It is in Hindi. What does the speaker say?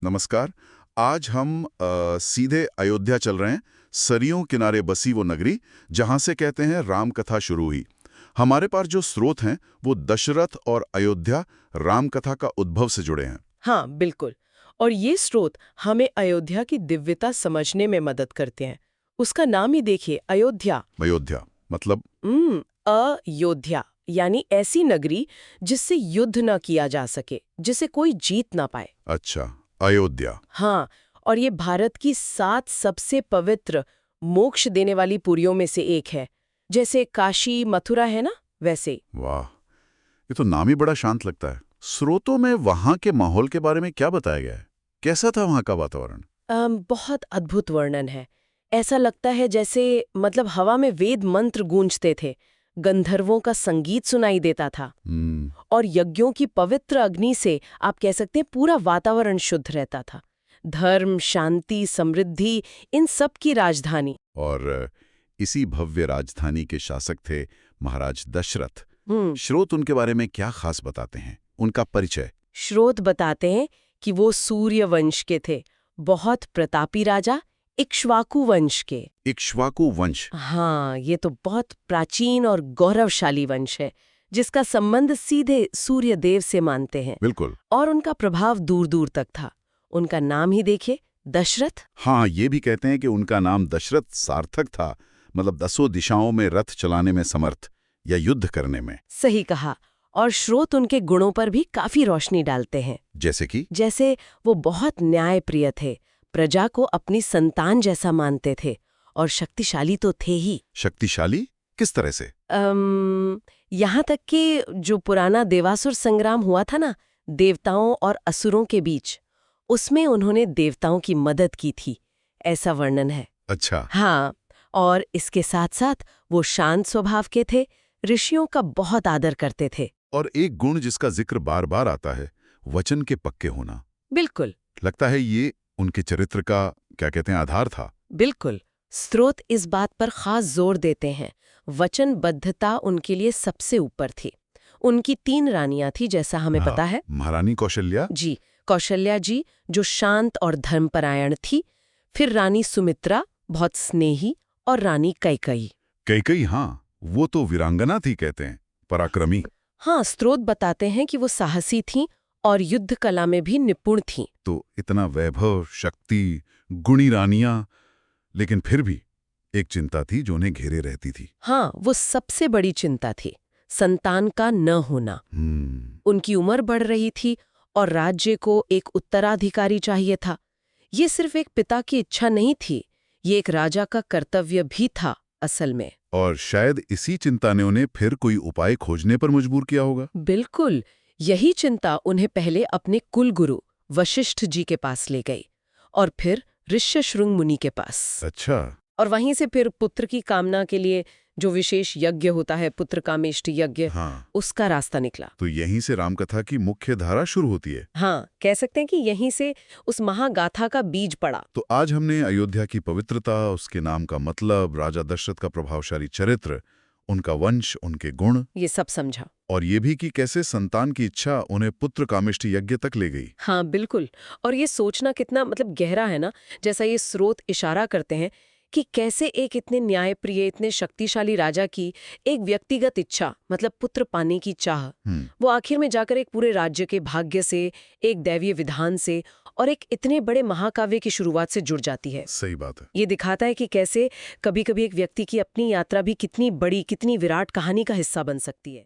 नमस्कार। आज हम सीधे अयोध्या चल रहे हैं। सरियों किनारे बसी वो नगरी जहां से कहते हैं राम कथा शुरू हुई। हमारे पास जो स्रोत हैं वो दशरथ और अयोध्या राम कथा का उद्भव से जुड़े हैं। हाँ, बिल्कुल। और ये स्रोत हमें अयोध्या की दिव्यता समझने में मदद करते हैं। उसका नाम ही देखिए, अयोध्या। अयोध्या मतलब? अयोध्या यानी ऐसी नगरी जिससे युद्ध न किया जा सके, जिसे कोई जीत ना पाए। अच्छा, अयोध्या। हाँ, और ये भारत की 7 सबसे पवित्र मोक्ष देने वाली पुरियों में से एक है। जैसे काशी, मथुरा है ना, वैसे। वाह, ये तो नाम ही बड़ा शांत लगता है। स्रोतों में वहां के माहौल के बारे में क्या बताया गया है? कैसा था वहां का वातावरण? बहुत अद्भुत वर्णन है। ऐसा लगता है जैसे मतलब हवा में वेद मंत्र गूंजते थे, गंधर्वों का संगीत सुनाई देता था, और यज्ञों की पवित्र अग्नि से आप कह सकते हैं पूरा वातावरण शुद्ध रहता था। धर्म, शांति, समृद्धि, इन सब की राजधानी। और इसी भव्य राजधानी के शासक थे महाराज दशरथ। हम्म स्रोत उनके बारे में क्या खास बताते हैं? उनका परिचय? स्रोत बताते हैं कि वो सूर्य वंश के थे, बहुत प्रतापी राजा, इक्ष्वाकु वंश के। इक्ष्वाकु वंश? हाँ, ये तो बहुत प्राचीन और गौरवशाली वंश है, जिसका संबंध सीधे सूर्य देव से मानते हैं। बिल्कुल। और उनका प्रभाव दूर दूर तक था। उनका नाम ही देखिए, दशरथ। हाँ, ये भी कहते हैं कि उनका नाम दशरथ सार्थक था, मतलब 10 दिशाओं में रथ चलाने में समर्थ या युद्ध करने में। सही कहा। और स्रोत उनके गुणों पर भी काफी रोशनी डालते हैं। जैसे कि? जैसे वो बहुत न्यायप्रिय थे, प्रजा को अपनी संतान जैसा मानते थे, और शक्तिशाली तो थे ही। शक्तिशाली किस तरह से? यहाँ तक कि जो पुराना देवासुर संग्राम हुआ था ना, देवताओं और असुरों के बीच, उसमें उन्होंने देवताओं की मदद की थी, ऐसा वर्णन है। अच्छा। हाँ, और इसके साथ साथ वो शांत स्वभाव के थे, ऋषियों का बहुत आदर करते थे। और एक गुण जिसका जिक्र बार बार आता है, वचन के पक्के होना। बिल्कुल। लगता है ये उनके चरित्र का, क्या कहते हैं, आधार था। बिल्कुल। स्रोत इस बात पर खास जोर देते हैं, वचनबद्धता उनके लिए सबसे ऊपर थी। उनकी 3 रानियां थी, जैसा हमें हाँ, पता है। महारानी कौशल्या जी, कौशल्या जी, जो शांत और धर्मपरायण थी। फिर रानी सुमित्रा, बहुत स्नेही, और रानी कैकेयी। कैकेयी, हाँ, वो तो वीरांगना थी कहते हैं, पराक्रमी। हाँ, स्रोत बताते हैं कि वो साहसी थीं और युद्ध कला में भी निपुण थीं। तो इतना वैभव, शक्ति, गुणी रानियां, लेकिन फिर भी एक चिंता थी जो उन्हें घेरे रहती थी। हाँ, वो सबसे बड़ी चिंता थी, संतान का न होना। उनकी उम्र बढ़ रही थी और राज्य को एक उत्तराधिकारी चाहिए था। ये सिर्फ एक पिता की इच्छा नहीं थी, ये एक राजा का कर्तव्य भी था असल में। और शायद इसी चिंता ने उन्हें फिर कोई उपाय खोजने पर मजबूर किया होगा। बिल्कुल, यही चिंता उन्हें पहले अपने कुलगुरु वशिष्ठ जी के पास ले गई, और फिर ऋष्यशृंग मुनि के पास। अच्छा। और वहीं से फिर पुत्र की कामना के लिए जो विशेष यज्ञ होता है, पुत्र कामेष्ट यज्ञ, हाँ, उसका रास्ता निकला। तो यहीं से रामकथा की मुख्य धारा शुरू होती है। हाँ, कह सकते हैं कि यहीं से उस महागाथा का बीज पड़ा। तो आज हमने अयोध्या की पवित्रता, उसके नाम का मतलब, राजा दशरथ का प्रभावशाली चरित्र, उनका वंश, उनके गुण, ये सब समझा। और ये भी कि कैसे संतान की इच्छा उन्हें पुत्र कामिष्ट यज्ञ तक ले गई। हाँ, बिल्कुल। और ये सोचना कितना मतलब गहरा है ना, जैसा ये स्रोत इशारा करते हैं कि कैसे एक इतने न्यायप्रिय, इतने शक्तिशाली राजा की एक व्यक्तिगत इच्छा, मतलब पुत्र पाने की चाह, वो आखिर में जाकर एक पूरे राज्य के भाग्य से, एक दैवीय विधान से, और एक इतने बड़े महाकाव्य की शुरुआत से जुड़ जाती है। सही बात है। ये दिखाता है कि कैसे कभी-कभी एक व्यक्ति की अपनी यात्रा भी कितनी बड़ी, कितनी विराट कहानी का हिस्सा बन सकती है।